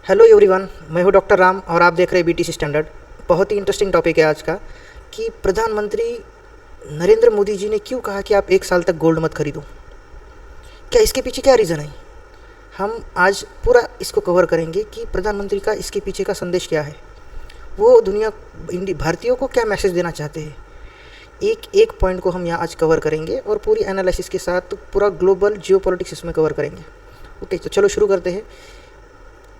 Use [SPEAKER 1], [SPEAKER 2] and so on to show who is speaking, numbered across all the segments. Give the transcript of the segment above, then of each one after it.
[SPEAKER 1] Hello everyone, मैं हूं doctor Ram और आप देख रहे हैं बीटीसी स्टैंडर्ड। बहुत ही इंटरेस्टिंग टॉपिक है आज का कि प्रधानमंत्री नरेंद्र मोदी जी ने क्यों कहा कि आप 1 साल तक गोल्ड मत खरीदो। क्या इसके पीछे क्या रीज़न है? हम आज पूरा इसको कवर करेंगे कि प्रधानमंत्री का इसके पीछे का संदेश क्या है, वो भारतीयों को क्या मैसेज देना चाहते हैं। एक एक पॉइंट को हम यहाँ आज कवर करेंगे और पूरी एनालिसिस के साथ पूरा ग्लोबल जियोपॉलिटिक्स इसमें कवर करेंगे। ओके, तो चलो शुरू करते हैं।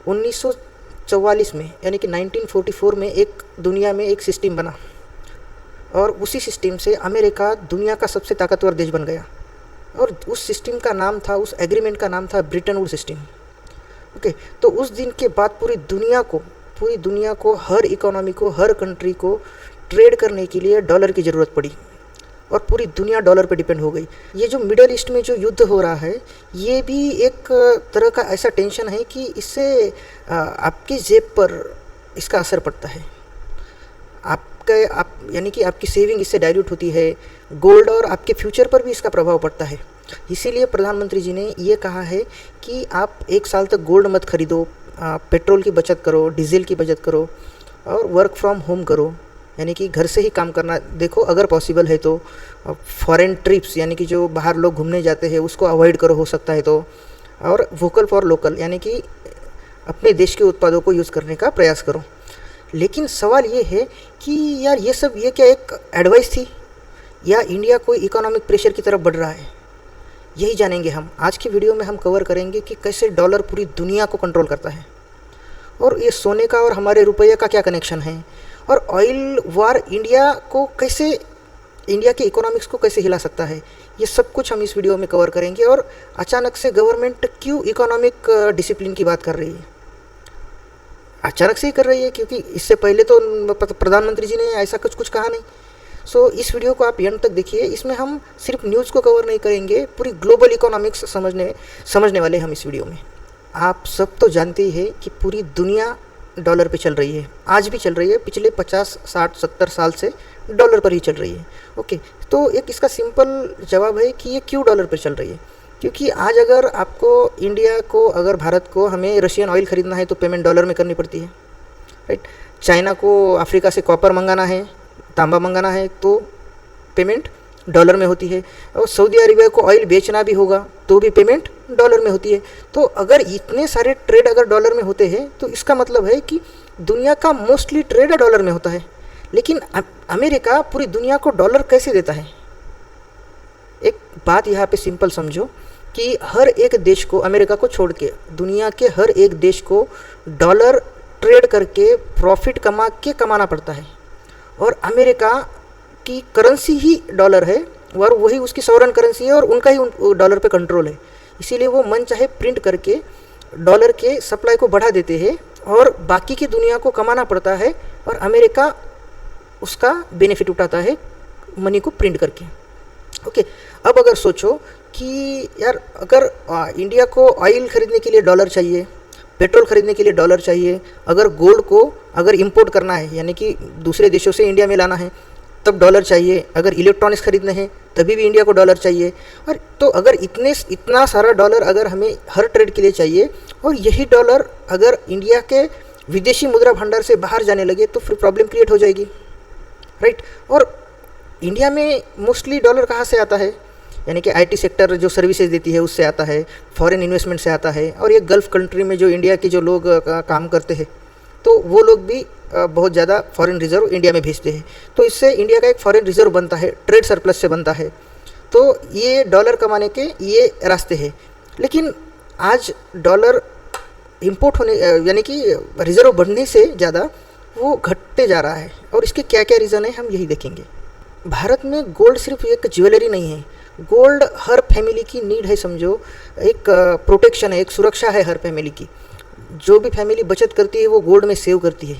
[SPEAKER 1] 1944 में यानी कि 1944 में एक दुनिया में एक सिस्टम बना और उसी सिस्टम से अमेरिका दुनिया का सबसे ताकतवर देश बन गया और उस सिस्टम का नाम था, उस एग्रीमेंट का नाम था ब्रिटन वुड सिस्टम। ओके, तो उस दिन के बाद पूरी दुनिया को हर इकोनॉमी को, हर कंट्री को ट्रेड करने के लिए डॉलर की ज़रूरत पड़ी और पूरी दुनिया डॉलर पे डिपेंड हो गई। ये जो मिडल ईस्ट में जो युद्ध हो रहा है, ये भी एक तरह का ऐसा टेंशन है कि इससे आपकी जेब पर इसका असर पड़ता है। यानी कि आपकी सेविंग इससे डाइल्यूट होती है, गोल्ड और आपके फ्यूचर पर भी इसका प्रभाव पड़ता है। इसीलिए प्रधानमंत्री जी ने ये कहा है कि आप 1 साल तक गोल्ड मत खरीदो, पेट्रोल की बचत करो, डीजल की बचत करो और वर्क फ्रॉम होम करो, यानी कि घर से ही काम करना देखो। अगर पॉसिबल है तो फॉरेन ट्रिप्स यानी कि जो बाहर लोग घूमने जाते हैं उसको अवॉइड करो हो सकता है तो, और वोकल फॉर लोकल यानी कि अपने देश के उत्पादों को यूज़ करने का प्रयास करो। लेकिन सवाल ये है कि यार ये क्या एक एडवाइस थी या इंडिया कोई इकोनॉमिक प्रेशर की तरफ बढ़ रहा है? यही जानेंगे हम आज की वीडियो में। हम कवर करेंगे कि कैसे डॉलर पूरी दुनिया को कंट्रोल करता है और ये सोने का और हमारे रुपये का क्या कनेक्शन है, और ऑयल वार इंडिया के इकोनॉमिक्स को कैसे हिला सकता है। ये सब कुछ हम इस वीडियो में कवर करेंगे। और अचानक से गवर्नमेंट क्यों इकोनॉमिक डिसिप्लिन की बात कर रही है? अचानक से ही कर रही है क्योंकि इससे पहले तो प्रधानमंत्री जी ने ऐसा कुछ कहा नहीं। सो इस वीडियो को आप एंड तक देखिए। इसमें हम सिर्फ न्यूज़ को कवर नहीं करेंगे, पूरी ग्लोबल इकोनॉमिक्स समझने वाले हम इस वीडियो में। आप सब तो जानते ही हैं कि पूरी दुनिया डॉलर पे चल रही है, आज भी चल रही है, पिछले 50, 60, 70 साल से डॉलर पर ही चल रही है। ओके, तो एक इसका सिंपल जवाब है कि ये क्यों डॉलर पर चल रही है। क्योंकि आज अगर आपको इंडिया को, अगर भारत को हमें रशियन ऑयल ख़रीदना है तो पेमेंट डॉलर में करनी पड़ती है, राइट। चाइना को अफ्रीका से कॉपर मंगाना है, तांबा मंगाना है तो पेमेंट डॉलर में होती है। और सऊदी अरेबिया को ऑयल बेचना भी होगा तो भी पेमेंट डॉलर में होती है। तो अगर इतने सारे ट्रेड अगर डॉलर में होते हैं तो इसका मतलब है कि दुनिया का मोस्टली ट्रेड डॉलर में होता है। लेकिन अमेरिका पूरी दुनिया को डॉलर कैसे देता है? एक बात यहाँ पे सिंपल समझो कि हर एक देश को, अमेरिका को छोड़ के दुनिया के हर एक देश को डॉलर ट्रेड करके प्रॉफिट कमाना पड़ता है। और अमेरिका की करेंसी ही डॉलर है और वही उसकी सॉवरेन करेंसी है और उनका ही डॉलर पे कंट्रोल है। इसीलिए वो मन चाहे प्रिंट करके डॉलर के सप्लाई को बढ़ा देते हैं और बाकी की दुनिया को कमाना पड़ता है और अमेरिका उसका बेनिफिट उठाता है मनी को प्रिंट करके। ओके, अब अगर सोचो कि यार अगर इंडिया को ऑयल ख़रीदने के लिए डॉलर चाहिए, पेट्रोल ख़रीदने के लिए डॉलर चाहिए, अगर गोल्ड को अगर इंपोर्ट करना है यानी कि दूसरे देशों से इंडिया में लाना है तब डॉलर चाहिए, अगर इलेक्ट्रॉनिक्स खरीदने हैं तभी भी इंडिया को डॉलर चाहिए। और तो अगर इतना सारा डॉलर अगर हमें हर ट्रेड के लिए चाहिए और यही डॉलर अगर इंडिया के विदेशी मुद्रा भंडार से बाहर जाने लगे तो फिर प्रॉब्लम क्रिएट हो जाएगी, राइट। और इंडिया में मोस्टली डॉलर कहाँ से आता है? यानी कि आईटी सेक्टर जो सर्विसेज देती है उससे आता है, फॉरेन इन्वेस्टमेंट से आता है, और ये गल्फ़ कंट्री में जो इंडिया के जो लोग काम करते हैं तो वो लोग भी बहुत ज़्यादा फॉरेन रिज़र्व इंडिया में भेजते हैं। तो इससे इंडिया का एक फॉरेन रिज़र्व बनता है, ट्रेड सरप्लस से बनता है। तो ये डॉलर कमाने के ये रास्ते हैं। लेकिन आज डॉलर इंपोर्ट होने यानी कि रिज़र्व बढ़ने से ज़्यादा वो घटते जा रहा है और इसके क्या क्या रीज़न है हम यही देखेंगे। भारत में गोल्ड सिर्फ एक ज्वेलरी नहीं है, गोल्ड हर फैमिली की नीड है। समझो एक प्रोटेक्शन है, एक सुरक्षा है हर फैमिली की। जो भी फैमिली बचत करती है वो गोल्ड में सेव करती है,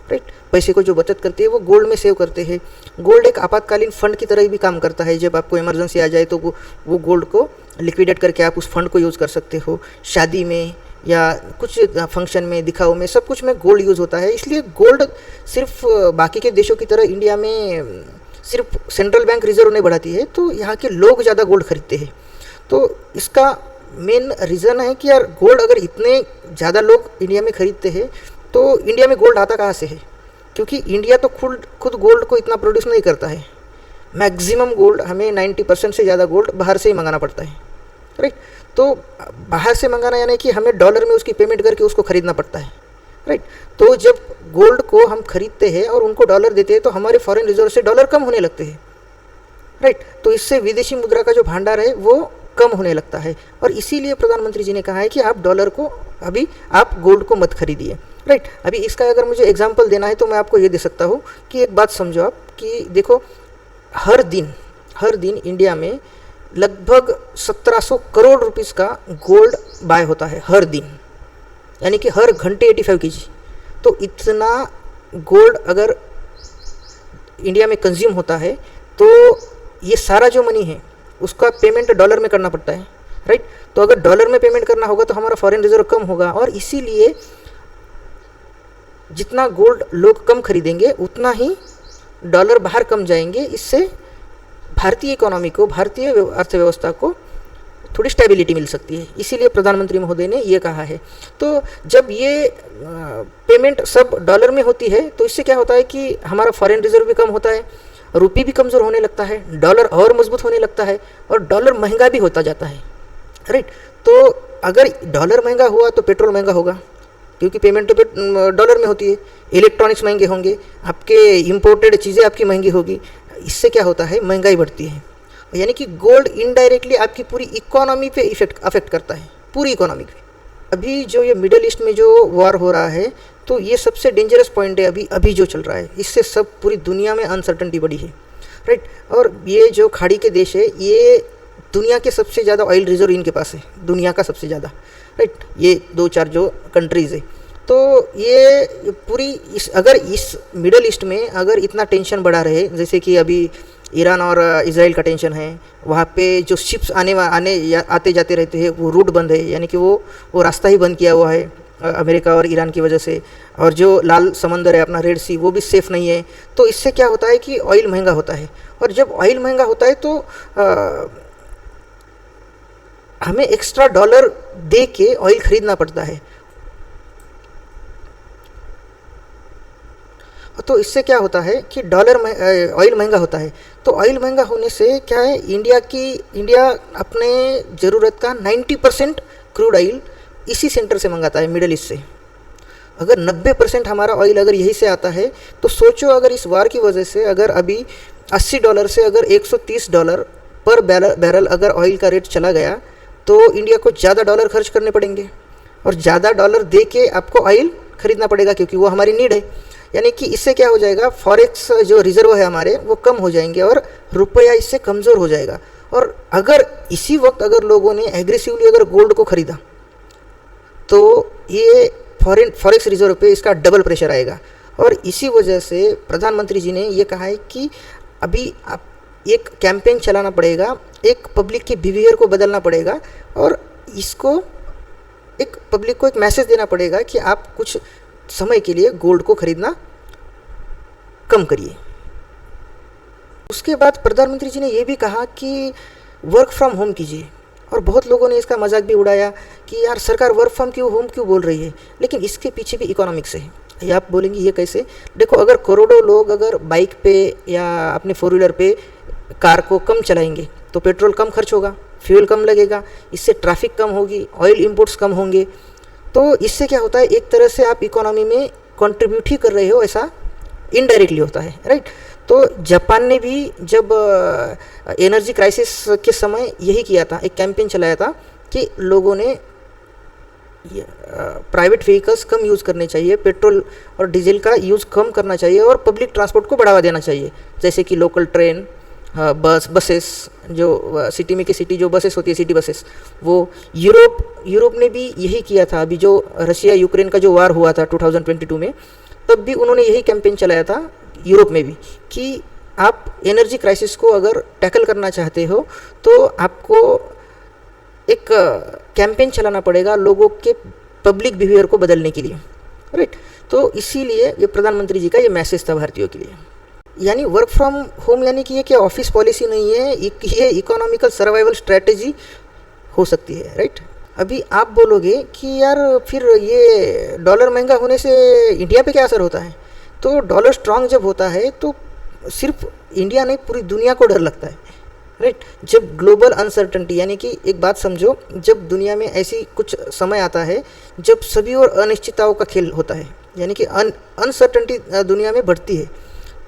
[SPEAKER 1] राइट। पैसे को जो बचत करती है वो गोल्ड में सेव करते हैं। गोल्ड एक आपातकालीन फंड की तरह भी काम करता है। जब आपको इमरजेंसी आ जाए तो वो गोल्ड को लिक्विडेट करके आप उस फंड को यूज़ कर सकते हो। शादी में या कुछ फंक्शन में, दिखाओ में, सब कुछ में गोल्ड यूज़ होता है। इसलिए गोल्ड सिर्फ बाकी के देशों की तरह इंडिया में सिर्फ सेंट्रल बैंक रिजर्व नहीं बढ़ाती है, तो यहाँ के लोग ज़्यादा गोल्ड खरीदते हैं। तो इसका मेन रीज़न है कि यार गोल्ड अगर इतने ज़्यादा लोग इंडिया में ख़रीदते हैं तो इंडिया में गोल्ड आता कहाँ से है? क्योंकि इंडिया तो खुद गोल्ड को इतना प्रोड्यूस नहीं करता है। मैक्सिमम गोल्ड हमें 90% से ज़्यादा गोल्ड बाहर से ही मंगाना पड़ता है, राइट। तो बाहर से मंगाना यानी कि हमें डॉलर में उसकी पेमेंट करके उसको ख़रीदना पड़ता है, राइट। तो जब गोल्ड को हम खरीदते हैं और उनको डॉलर देते हैं तो हमारे फॉरेन रिजर्व से डॉलर कम होने लगते हैं, राइट। तो इससे विदेशी मुद्रा का जो भंडार है वो कम होने लगता है, और इसीलिए प्रधानमंत्री जी ने कहा है कि आप डॉलर को अभी आप गोल्ड को मत खरीदिए, राइट। अभी इसका अगर मुझे एग्जांपल देना है तो मैं आपको ये दे सकता हूँ कि एक बात समझो आप कि देखो, हर दिन इंडिया में लगभग 1700 करोड़ रुपीस का गोल्ड बाय होता है हर दिन, यानी कि हर घंटे 85 kg। तो इतना गोल्ड अगर इंडिया में कंज्यूम होता है तो ये सारा जो मनी है उसका पेमेंट डॉलर में करना पड़ता है, राइट। तो अगर डॉलर में पेमेंट करना होगा तो हमारा फॉरेन रिजर्व कम होगा, और इसीलिए जितना गोल्ड लोग कम खरीदेंगे उतना ही डॉलर बाहर कम जाएंगे। इससे भारतीय इकोनॉमी को, भारतीय अर्थव्यवस्था को थोड़ी स्टेबिलिटी मिल सकती है। इसीलिए प्रधानमंत्री महोदय ने ये कहा है। तो जब ये पेमेंट सब डॉलर में होती है तो इससे क्या होता है कि हमारा फॉरेन रिजर्व भी कम होता है, रुपये भी कमज़ोर होने लगता है, डॉलर और मजबूत होने लगता है, और डॉलर महंगा भी होता जाता है, राइट। तो अगर डॉलर महंगा हुआ तो पेट्रोल महंगा होगा, क्योंकि पेमेंट तो डॉलर में होती है। इलेक्ट्रॉनिक्स महंगे होंगे, आपके इम्पोर्टेड चीज़ें आपकी महंगी होगी। इससे क्या होता है, महंगाई बढ़ती है। यानी कि गोल्ड इनडायरेक्टली आपकी पूरी इकोनॉमी पे अफेक्ट करता है, पूरी इकोनॉमी पे। अभी जो ये मिडल ईस्ट में जो वॉर हो रहा है तो ये सबसे डेंजरस पॉइंट है अभी जो चल रहा है। इससे सब पूरी दुनिया में अनसर्टनिटी बढ़ी है, राइट। और ये जो खाड़ी के देश है ये दुनिया के सबसे ज़्यादा ऑयल रिजर्व इनके पास है, दुनिया का सबसे ज़्यादा, राइट। ये 2-4 जो कंट्रीज़ है, तो ये पूरी अगर इस मिडल ईस्ट में अगर इतना टेंशन बढ़ा रहे, जैसे कि अभी ईरान और इजराइल का टेंशन है, वहाँ पे जो शिप्स आते जाते रहते हैं वो रूट बंद है, यानी कि वो रास्ता ही बंद किया हुआ है अमेरिका और ईरान की वजह से। और जो लाल समंदर है अपना रेड सी, वो भी सेफ़ नहीं है। तो इससे क्या होता है कि ऑयल महंगा होता है, और जब ऑयल महंगा होता है तो हमें एक्स्ट्रा डॉलर दे के ऑयल खरीदना पड़ता है। तो इससे क्या होता है कि ऑयल महंगा होता है। तो ऑयल महंगा होने से क्या है, इंडिया अपने ज़रूरत का 90% क्रूड ऑयल इसी सेंटर से मंगाता है, मिडल ईस्ट से। अगर 90% हमारा ऑयल अगर यहीं से आता है तो सोचो, अगर इस वार की वजह से अगर अभी $80 से अगर $130 पर बैरल अगर ऑयल का रेट चला गया तो इंडिया को ज़्यादा डॉलर खर्च करने पड़ेंगे, और ज़्यादा डॉलर दे के आपको ऑयल खरीदना पड़ेगा, क्योंकि वो हमारी नीड है। यानी कि इससे क्या हो जाएगा, फॉरेक्स जो रिजर्व है हमारे वो कम हो जाएंगे और रुपया इससे कमज़ोर हो जाएगा। और अगर इसी वक्त अगर लोगों ने एग्रेसिवली अगर गोल्ड को ख़रीदा तो ये फॉरेक्स रिजर्व पे इसका डबल प्रेशर आएगा। और इसी वजह से प्रधानमंत्री जी ने ये कहा है कि अभी आप एक कैंपेन चलाना पड़ेगा, एक पब्लिक के बिहेवियर को बदलना पड़ेगा, और इसको एक पब्लिक को एक मैसेज देना पड़ेगा कि आप कुछ समय के लिए गोल्ड को खरीदना कम करिए। उसके बाद प्रधानमंत्री जी ने ये भी कहा कि वर्क फ्रॉम होम कीजिए, और बहुत लोगों ने इसका मजाक भी उड़ाया कि यार सरकार वर्क फ्रॉम होम क्यों बोल रही है, लेकिन इसके पीछे भी इकोनॉमिक्स है। ये आप बोलेंगे ये कैसे? देखो, अगर करोड़ों लोग अगर बाइक पे या अपने 4 व्हीलर पे कार को कम चलाएंगे तो पेट्रोल कम खर्च होगा, फ्यूल कम लगेगा, इससे ट्रैफिक कम होगी, ऑयल इंपोर्ट्स कम होंगे। तो इससे क्या होता है, एक तरह से आप इकोनॉमी में कंट्रीब्यूट ही कर रहे हो, ऐसा इनडायरेक्टली होता है, राइट। तो जापान ने भी जब एनर्जी क्राइसिस के समय यही किया था, एक कैंपेन चलाया था कि लोगों ने प्राइवेट व्हीकल्स कम यूज़ करने चाहिए, पेट्रोल और डीजल का यूज़ कम करना चाहिए, और पब्लिक ट्रांसपोर्ट को बढ़ावा देना चाहिए, जैसे कि लोकल ट्रेन, बसेस, जो सिटी में की सिटी जो बसेस होती है, सिटी बसेस, वो यूरोप ने भी यही किया था। अभी जो रशिया यूक्रेन का जो वार हुआ था 2022 में, तब भी उन्होंने यही कैंपेन चलाया था यूरोप में भी कि आप एनर्जी क्राइसिस को अगर टैकल करना चाहते हो तो आपको एक कैंपेन चलाना पड़ेगा लोगों के पब्लिक बिहेवियर को बदलने के लिए, राइट। तो इसीलिए ये प्रधानमंत्री जी का ये मैसेज था भारतीयों के लिए। यानी वर्क फ्रॉम होम यानी कि ये क्या ऑफिस पॉलिसी नहीं है, ये इकोनॉमिकल सर्वाइवल स्ट्रैटेजी हो सकती है, राइट। अभी आप बोलोगे कि यार फिर ये डॉलर महंगा होने से इंडिया पे क्या असर होता है, तो डॉलर स्ट्रांग जब होता है तो सिर्फ इंडिया नहीं पूरी दुनिया को डर लगता है, राइट। जब ग्लोबल अनसर्टनिटी, यानी कि एक बात समझो, जब दुनिया में ऐसी कुछ समय आता है जब सभी और अनिश्चितताओं का खेल होता है, यानी कि अनसर्टनिटी दुनिया में बढ़ती है,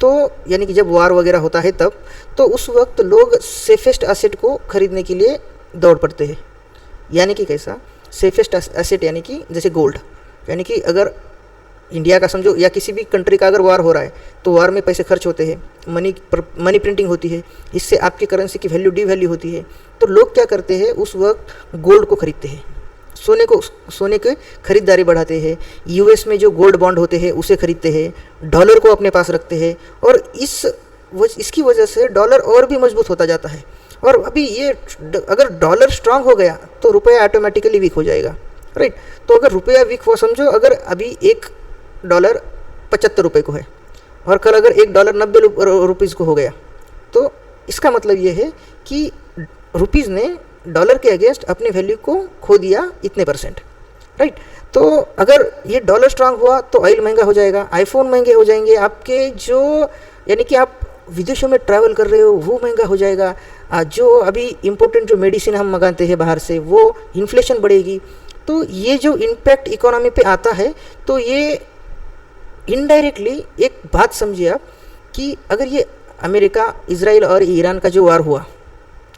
[SPEAKER 1] तो यानी कि जब वार वगैरह होता है तब, तो उस वक्त लोग सेफेस्ट एसेट को खरीदने के लिए दौड़ पड़ते हैं। यानी कि कैसा सेफेस्ट एसेट, यानी कि जैसे गोल्ड, यानी कि अगर इंडिया का समझो या किसी भी कंट्री का अगर वार हो रहा है तो वार में पैसे खर्च होते हैं, मनी प्रिंटिंग होती है, इससे आपकी करेंसी की वैल्यू डिवैल्यू होती है। तो लोग क्या करते हैं उस वक्त गोल्ड को खरीदते हैं, सोने की खरीदारी बढ़ाते हैं, यूएस में जो गोल्ड बॉन्ड होते हैं उसे खरीदते हैं, डॉलर को अपने पास रखते हैं, और इसकी वजह से डॉलर और भी मजबूत होता जाता है। और अभी ये अगर डॉलर स्ट्रांग हो गया तो रुपया ऑटोमेटिकली वीक हो जाएगा, राइट। तो अगर रुपया वीक हो, समझो अगर अभी $1 75 को है और कल अगर $1 90 को हो गया, तो इसका मतलब ये है कि रुपीज़ ने डॉलर के अगेंस्ट अपनी वैल्यू को खो दिया इतने %, राइट। तो अगर ये डॉलर स्ट्रांग हुआ तो ऑयल महंगा हो जाएगा, आईफोन महंगे हो जाएंगे, आपके जो यानी कि आप विदेशों में ट्रैवल कर रहे हो वो महंगा हो जाएगा, जो अभी इम्पोर्टेंट जो मेडिसिन हम मंगाते हैं बाहर से वो इन्फ्लेशन बढ़ेगी। तो ये जो इम्पैक्ट इकोनॉमी पे आता है, तो ये इनडायरेक्टली एक बात समझिए आप कि अगर ये अमेरिका, इजराइल और ईरान का जो वार हुआ,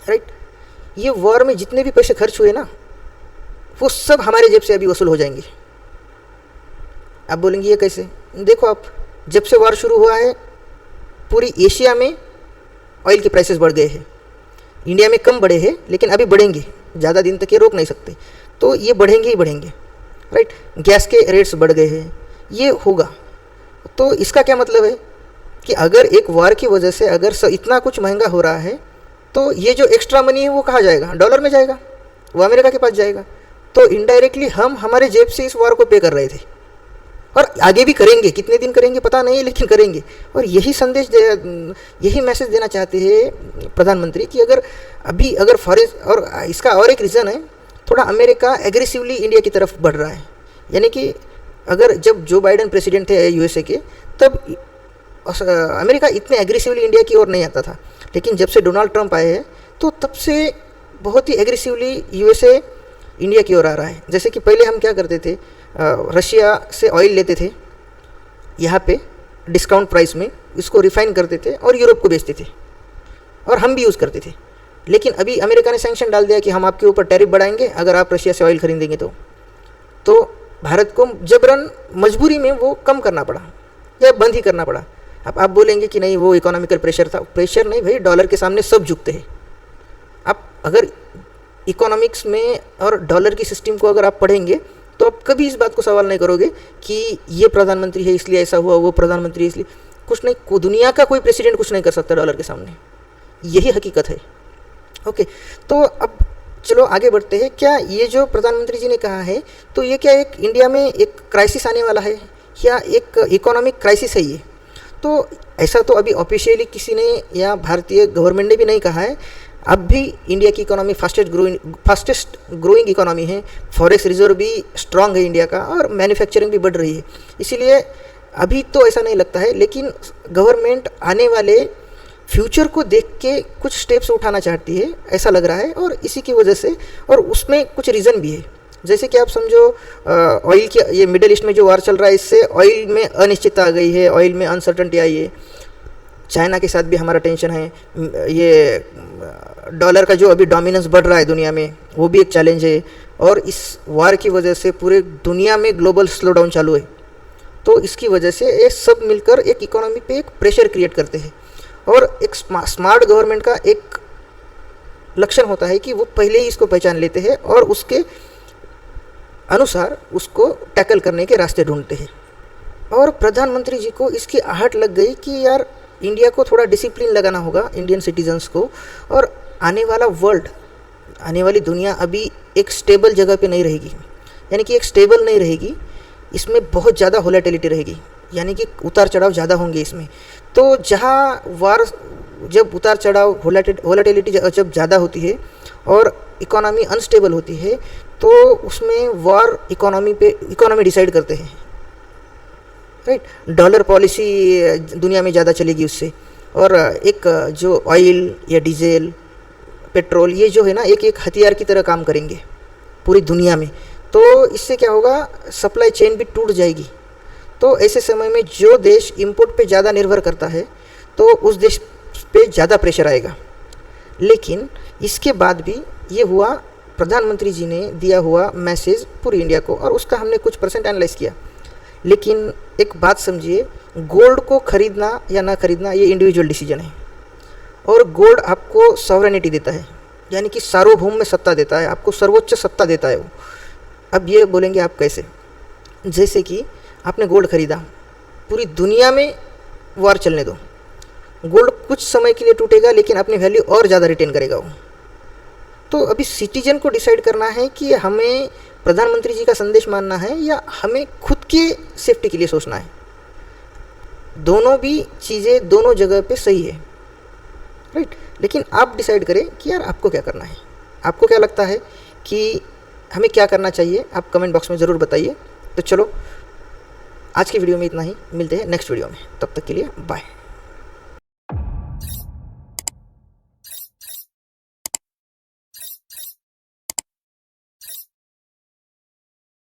[SPEAKER 1] राइट, ये वॉर में जितने भी पैसे खर्च हुए ना वो सब हमारे जेब से अभी वसूल हो जाएंगे। आप बोलेंगे ये कैसे? देखो आप, जब से वॉर शुरू हुआ है पूरी एशिया में ऑयल के प्राइसेस बढ़ गए हैं, इंडिया में कम बढ़े हैं लेकिन अभी बढ़ेंगे, ज़्यादा दिन तक ये रोक नहीं सकते, तो ये बढ़ेंगे ही बढ़ेंगे, राइट। गैस के रेट्स बढ़ गए हैं, ये होगा। तो इसका क्या मतलब है कि अगर एक वॉर की वजह से अगर इतना कुछ महंगा हो रहा है तो ये जो एक्स्ट्रा मनी है वो कहाँ जाएगा? डॉलर में जाएगा, वो अमेरिका के पास जाएगा। तो इनडायरेक्टली हम हमारे जेब से इस वॉर को पे कर रहे थे और आगे भी करेंगे, कितने दिन करेंगे पता नहीं, लेकिन करेंगे। और यही मैसेज देना चाहते हैं प्रधानमंत्री कि अगर फॉरेन, और इसका और एक रीज़न है, थोड़ा अमेरिका एग्रेसिवली इंडिया की तरफ बढ़ रहा है। यानी कि अगर जब जो बाइडेन प्रेसिडेंट थे यूएसए के, तब अमेरिका इतने एग्रेसिवली इंडिया की ओर नहीं आता था, लेकिन जब से डोनाल्ड ट्रंप आए हैं तो तब से बहुत ही एग्रेसिवली यूएसए इंडिया की ओर आ रहा है। जैसे कि पहले हम क्या करते थे, रशिया से ऑयल लेते थे यहाँ पे डिस्काउंट प्राइस में, इसको रिफाइन करते थे और यूरोप को बेचते थे और हम भी यूज़ करते थे। लेकिन अभी अमेरिका ने सैंक्शन डाल दिया कि हम आपके ऊपर टैरिफ बढ़ाएंगे अगर आप रशिया से ऑयल खरीदेंगे तो भारत को जबरन मजबूरी में वो कम करना पड़ा या बंद ही करना पड़ा। अब आप बोलेंगे कि नहीं वो इकोनॉमिकल प्रेशर था, प्रेशर नहीं भाई, डॉलर के सामने सब झुकते हैं। आप अगर इकोनॉमिक्स में और डॉलर की सिस्टम को अगर आप पढ़ेंगे तो आप कभी इस बात को सवाल नहीं करोगे कि ये प्रधानमंत्री है इसलिए ऐसा हुआ, वो प्रधानमंत्री इसलिए कुछ नहीं, दुनिया का कोई प्रेसिडेंट कुछ नहीं कर सकता डॉलर के सामने, यही हकीकत है। ओके, तो अब चलो आगे बढ़ते हैं। क्या ये जो प्रधानमंत्री जी ने कहा है तो ये क्या एक इंडिया में एक क्राइसिस आने वाला है या एक इकोनॉमिक क्राइसिस है ये? तो ऐसा तो अभी ऑफिशियली किसी ने या भारतीय गवर्नमेंट ने भी नहीं कहा है। अब भी इंडिया की इकोनॉमी फास्टेस्ट ग्रोइंग इकोनॉमी है, फॉरेक्स रिजर्व भी स्ट्रांग है इंडिया का और मैन्युफैक्चरिंग भी बढ़ रही है, इसीलिए अभी तो ऐसा नहीं लगता है। लेकिन गवर्नमेंट आने वाले फ्यूचर को देख के कुछ स्टेप्स उठाना चाहती है ऐसा लग रहा है, और इसी की वजह से, और उसमें कुछ रीज़न भी है। जैसे कि आप समझो ऑयल की, ये मिडिल ईस्ट में जो वार चल रहा है इससे ऑयल में अनिश्चितता आ गई है, ऑयल में अनसर्टनिटी आई है। चाइना के साथ भी हमारा टेंशन है, ये डॉलर का जो अभी डोमिनेंस बढ़ रहा है दुनिया में वो भी एक चैलेंज है, और इस वार की वजह से पूरे दुनिया में ग्लोबल स्लो डाउन चालू है। तो इसकी वजह से ये सब मिलकर एक इकोनॉमी पे एक प्रेशर क्रिएट करते हैं, और एक स्मार्ट गवर्नमेंट का एक लक्षण होता है कि वो पहले ही इसको पहचान लेते हैं और उसके अनुसार उसको टैकल करने के रास्ते ढूंढते हैं। और प्रधानमंत्री जी को इसकी आहट लग गई कि यार इंडिया को थोड़ा डिसिप्लिन लगाना होगा, इंडियन सिटीजन्स को, और आने वाला वर्ल्ड, आने वाली दुनिया अभी एक स्टेबल जगह पे नहीं रहेगी, यानी कि एक स्टेबल नहीं रहेगी, इसमें बहुत ज़्यादा वोलेटिलिटी रहेगी, यानी कि उतार चढ़ाव ज़्यादा होंगे इसमें। तो जहाँ वार, जब उतार चढ़ाव वोलेटिलिटी जब ज़्यादा होती है और इकोनॉमी अनस्टेबल होती है, तो उसमें वॉर इकोनॉमी डिसाइड करते हैं, राइट। डॉलर पॉलिसी दुनिया में ज़्यादा चलेगी उससे, और एक जो ऑयल या डीजल पेट्रोल ये जो है ना एक एक हथियार की तरह काम करेंगे पूरी दुनिया में। तो इससे क्या होगा, सप्लाई चेन भी टूट जाएगी। तो ऐसे समय में जो देश इंपोर्ट पे ज़्यादा निर्भर करता है तो उस देश पे ज़्यादा प्रेशर आएगा। लेकिन इसके बाद भी ये हुआ, प्रधानमंत्री जी ने दिया हुआ मैसेज पूरी इंडिया को, और उसका हमने कुछ परसेंट एनालाइज किया। लेकिन एक बात समझिए, गोल्ड को खरीदना या ना खरीदना ये इंडिविजुअल डिसीजन है, और गोल्ड आपको सॉवरेनिटी देता है, यानी कि सार्वभौम में सत्ता देता है, आपको सर्वोच्च सत्ता देता है वो। अब ये बोलेंगे आप कैसे? जैसे कि आपने गोल्ड खरीदा, पूरी दुनिया में वार चलने दो, गोल्ड कुछ समय के लिए टूटेगा लेकिन अपनी वैल्यू और ज़्यादा रिटेन करेगा वो। तो अभी सिटीजन को डिसाइड करना है कि हमें प्रधानमंत्री जी का संदेश मानना है या हमें खुद के सेफ्टी के लिए सोचना है। दोनों भी चीज़ें दोनों जगह पे सही है, राइट। लेकिन आप डिसाइड करें कि यार आपको क्या करना है, आपको क्या लगता है कि हमें क्या करना चाहिए, आप कमेंट बॉक्स में ज़रूर बताइए। तो चलो आज की वीडियो में इतना ही, मिलते हैं नेक्स्ट वीडियो में, तब तक के लिए बाय।